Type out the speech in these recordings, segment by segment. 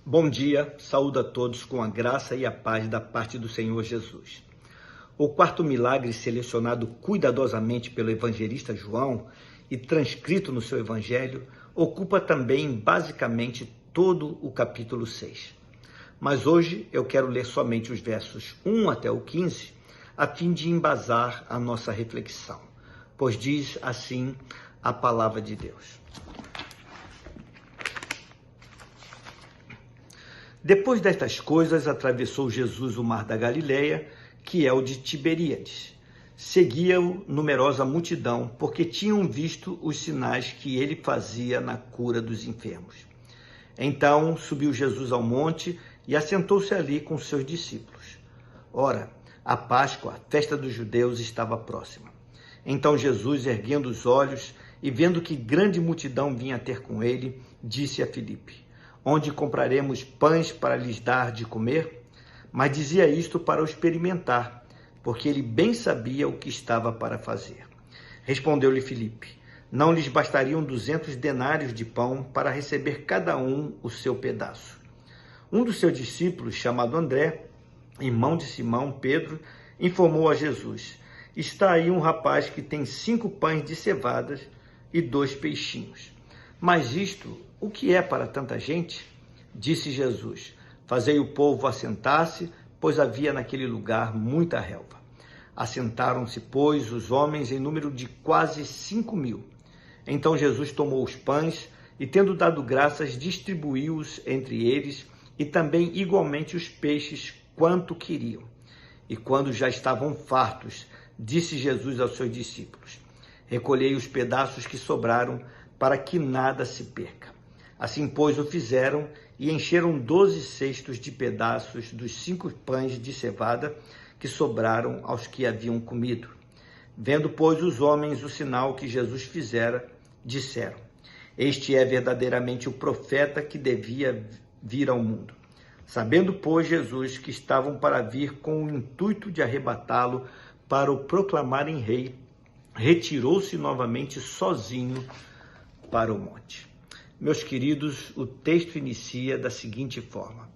Bom dia, saúdo a todos com a graça e a paz da parte do Senhor Jesus. O quarto milagre selecionado cuidadosamente pelo evangelista João e transcrito no seu evangelho ocupa também basicamente todo o capítulo 6. Mas hoje eu quero ler somente os versos 1 até o 15, a fim de embasar a nossa reflexão, pois diz assim a palavra de Deus. Depois destas coisas, atravessou Jesus o mar da Galileia, que é o de Tiberíades. Seguia-o numerosa multidão, porque tinham visto os sinais que ele fazia na cura dos enfermos. Então subiu Jesus ao monte e assentou-se ali com seus discípulos. Ora, a Páscoa, a festa dos judeus, estava próxima. Então Jesus, erguendo os olhos e vendo que grande multidão vinha ter com ele, disse a Filipe: onde compraremos pães para lhes dar de comer? Mas dizia isto para o experimentar, porque ele bem sabia o que estava para fazer. Respondeu-lhe Filipe: não lhes bastariam 200 denários de pão para receber cada um o seu pedaço. Um dos seus discípulos, chamado André, irmão de Simão, Pedro, informou a Jesus: está aí um rapaz que tem 5 pães de cevadas e 2 peixinhos. Mas isto, o que é para tanta gente? Disse Jesus: fazei o povo assentar-se, pois havia naquele lugar muita relva. Assentaram-se, pois, os homens em número de quase 5.000. Então Jesus tomou os pães e, tendo dado graças, distribuiu-os entre eles, e também igualmente os peixes, quanto queriam. E quando já estavam fartos, disse Jesus aos seus discípulos: recolhei os pedaços que sobraram, para que nada se perca. Assim, pois, o fizeram e encheram 12 cestos de pedaços dos 5 pães de cevada que sobraram aos que haviam comido. Vendo, pois, os homens o sinal que Jesus fizera, disseram: este é verdadeiramente o profeta que devia vir ao mundo. Sabendo, pois, Jesus que estavam para vir com o intuito de arrebatá-lo para o proclamarem rei, retirou-se novamente sozinho para o monte. Meus queridos, o texto inicia da seguinte forma: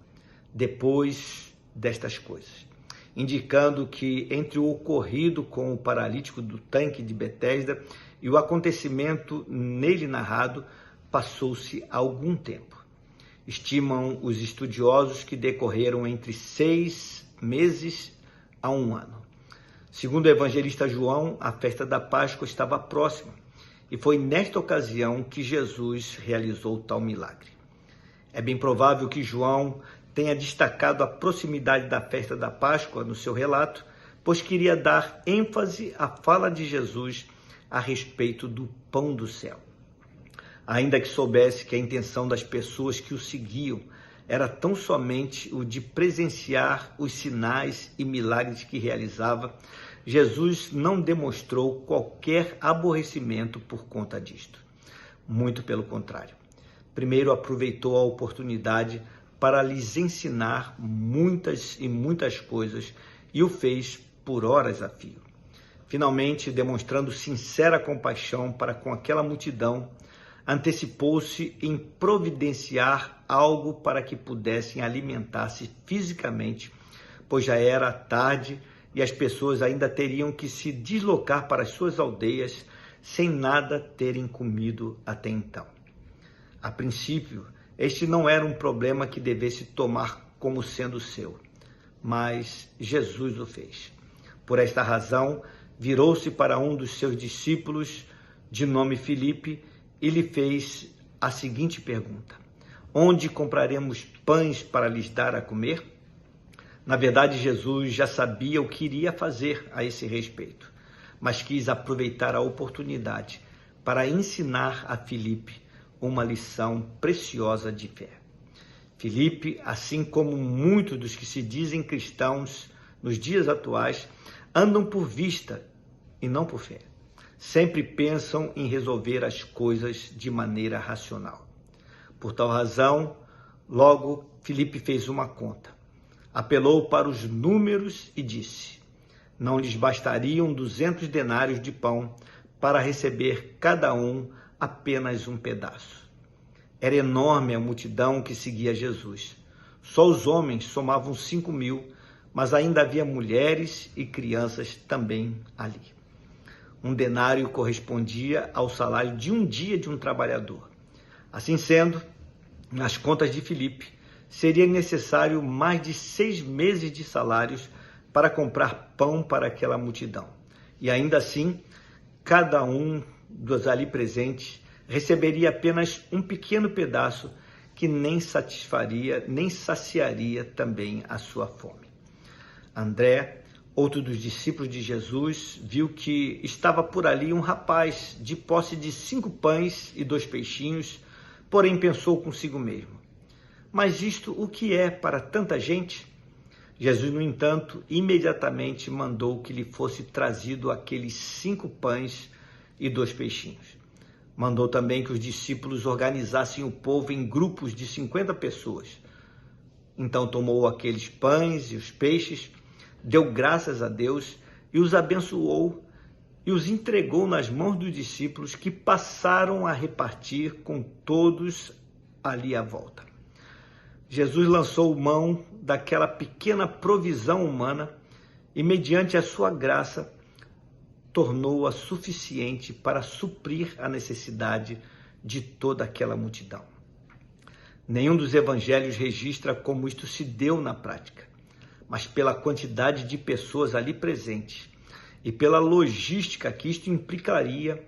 depois destas coisas, indicando que entre o ocorrido com o paralítico do tanque de Betesda e o acontecimento nele narrado, passou-se algum tempo. Estimam os estudiosos que decorreram entre 6 meses a 1 ano. Segundo o evangelista João, a festa da Páscoa estava próxima, e foi nesta ocasião que Jesus realizou tal milagre. É bem provável que João tenha destacado a proximidade da festa da Páscoa no seu relato, pois queria dar ênfase à fala de Jesus a respeito do pão do céu. Ainda que soubesse que a intenção das pessoas que o seguiam era tão somente o de presenciar os sinais e milagres que realizava, Jesus não demonstrou qualquer aborrecimento por conta disto. Muito pelo contrário. Primeiro, aproveitou a oportunidade para lhes ensinar muitas e muitas coisas e o fez por horas a fio. Finalmente, demonstrando sincera compaixão para com aquela multidão, antecipou-se em providenciar algo para que pudessem alimentar-se fisicamente, pois já era tarde e as pessoas ainda teriam que se deslocar para as suas aldeias sem nada terem comido até então. A princípio, este não era um problema que devesse tomar como sendo seu, mas Jesus o fez. Por esta razão, virou-se para um dos seus discípulos, de nome Filipe, e lhe fez a seguinte pergunta: onde compraremos pães para lhes dar a comer? Na verdade, Jesus já sabia o que iria fazer a esse respeito, mas quis aproveitar a oportunidade para ensinar a Filipe uma lição preciosa de fé. Filipe, assim como muitos dos que se dizem cristãos nos dias atuais, andam por vista e não por fé. Sempre pensam em resolver as coisas de maneira racional. Por tal razão, logo, Filipe fez uma conta. Apelou para os números e disse: não lhes bastariam 200 denários de pão para receber cada um apenas um pedaço. Era enorme a multidão que seguia Jesus. Só os homens somavam 5.000, mas ainda havia mulheres e crianças também ali. Um denário correspondia ao salário de um dia de um trabalhador. Assim sendo, nas contas de Filipe, seria necessário mais de 6 meses de salários para comprar pão para aquela multidão. E ainda assim, cada um dos ali presentes receberia apenas um pequeno pedaço que nem satisfaria, nem saciaria também a sua fome. André, outro dos discípulos de Jesus, viu que estava por ali um rapaz de posse de 5 pães e 2 peixinhos, porém pensou consigo mesmo: mas isto o que é para tanta gente? Jesus, no entanto, imediatamente mandou que lhe fosse trazido aqueles 5 pães e 2 peixinhos. Mandou também que os discípulos organizassem o povo em grupos de 50 pessoas. Então tomou aqueles pães e os peixes, deu graças a Deus e os abençoou e os entregou nas mãos dos discípulos, que passaram a repartir com todos ali à volta. Jesus lançou mão daquela pequena provisão humana e, mediante a sua graça, tornou-a suficiente para suprir a necessidade de toda aquela multidão. Nenhum dos evangelhos registra como isto se deu na prática, mas pela quantidade de pessoas ali presentes e pela logística que isto implicaria,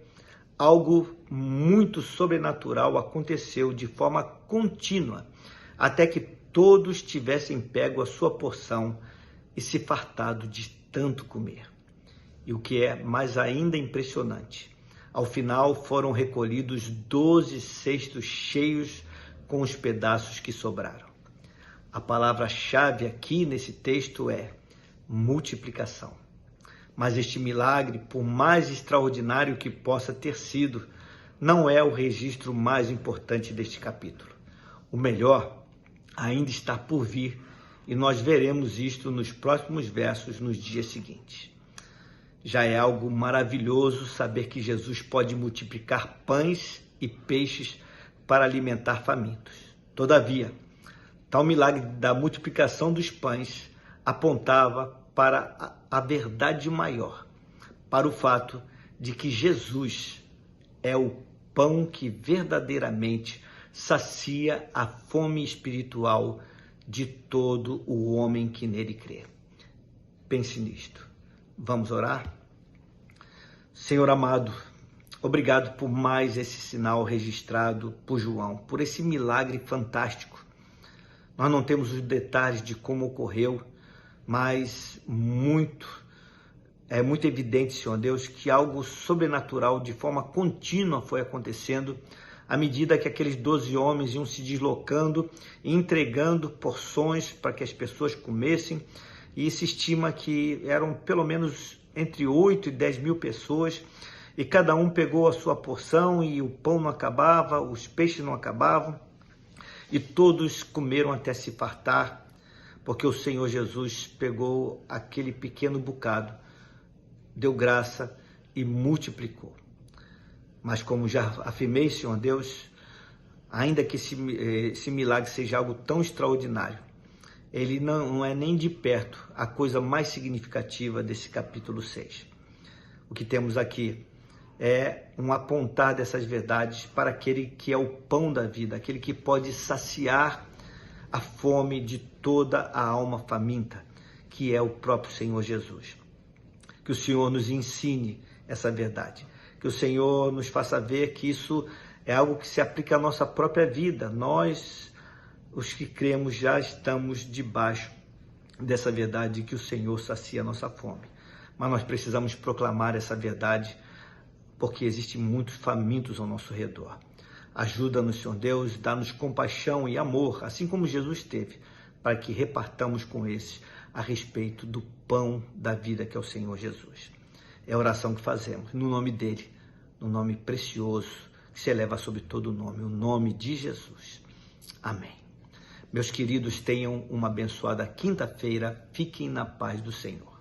algo muito sobrenatural aconteceu de forma contínua, até que todos tivessem pego a sua porção e se fartado de tanto comer. E o que é mais ainda impressionante, ao final foram recolhidos 12 cestos cheios com os pedaços que sobraram. A palavra-chave aqui nesse texto é multiplicação. Mas este milagre, por mais extraordinário que possa ter sido, não é o registro mais importante deste capítulo. O melhor ainda está por vir, e nós veremos isto nos próximos versos, nos dias seguintes. Já é algo maravilhoso saber que Jesus pode multiplicar pães e peixes para alimentar famintos. Todavia, tal milagre da multiplicação dos pães apontava para a verdade maior, para o fato de que Jesus é o pão que verdadeiramente sacia a fome espiritual de todo o homem que nele crê. Pense nisto. Vamos orar? Senhor amado, obrigado por mais esse sinal registrado por João, por esse milagre fantástico. Nós não temos os detalhes de como ocorreu, mas é muito evidente, Senhor Deus, que algo sobrenatural de forma contínua foi acontecendo à medida que aqueles 12 homens iam se deslocando e entregando porções para que as pessoas comessem, e se estima que eram pelo menos entre 8 e 10 mil pessoas, e cada um pegou a sua porção e o pão não acabava, os peixes não acabavam, e todos comeram até se fartar, porque o Senhor Jesus pegou aquele pequeno bocado, deu graça e multiplicou. Mas como já afirmei, Senhor Deus, ainda que esse milagre seja algo tão extraordinário, ele não é nem de perto a coisa mais significativa desse capítulo 6. O que temos aqui é um apontar dessas verdades para aquele que é o pão da vida, aquele que pode saciar a fome de toda a alma faminta, que é o próprio Senhor Jesus. Que o Senhor nos ensine essa verdade, que o Senhor nos faça ver que isso é algo que se aplica à nossa própria vida. Nós, os que cremos, já estamos debaixo dessa verdade, que o Senhor sacia a nossa fome. Mas nós precisamos proclamar essa verdade, porque existem muitos famintos ao nosso redor. Ajuda-nos, Senhor Deus, dá-nos compaixão e amor, assim como Jesus teve, para que repartamos com esses a respeito do pão da vida, que é o Senhor Jesus. É a oração que fazemos, no nome dele, no nome precioso, que se eleva sobre todo nome, o nome de Jesus. Amém. Meus queridos, tenham uma abençoada quinta-feira. Fiquem na paz do Senhor.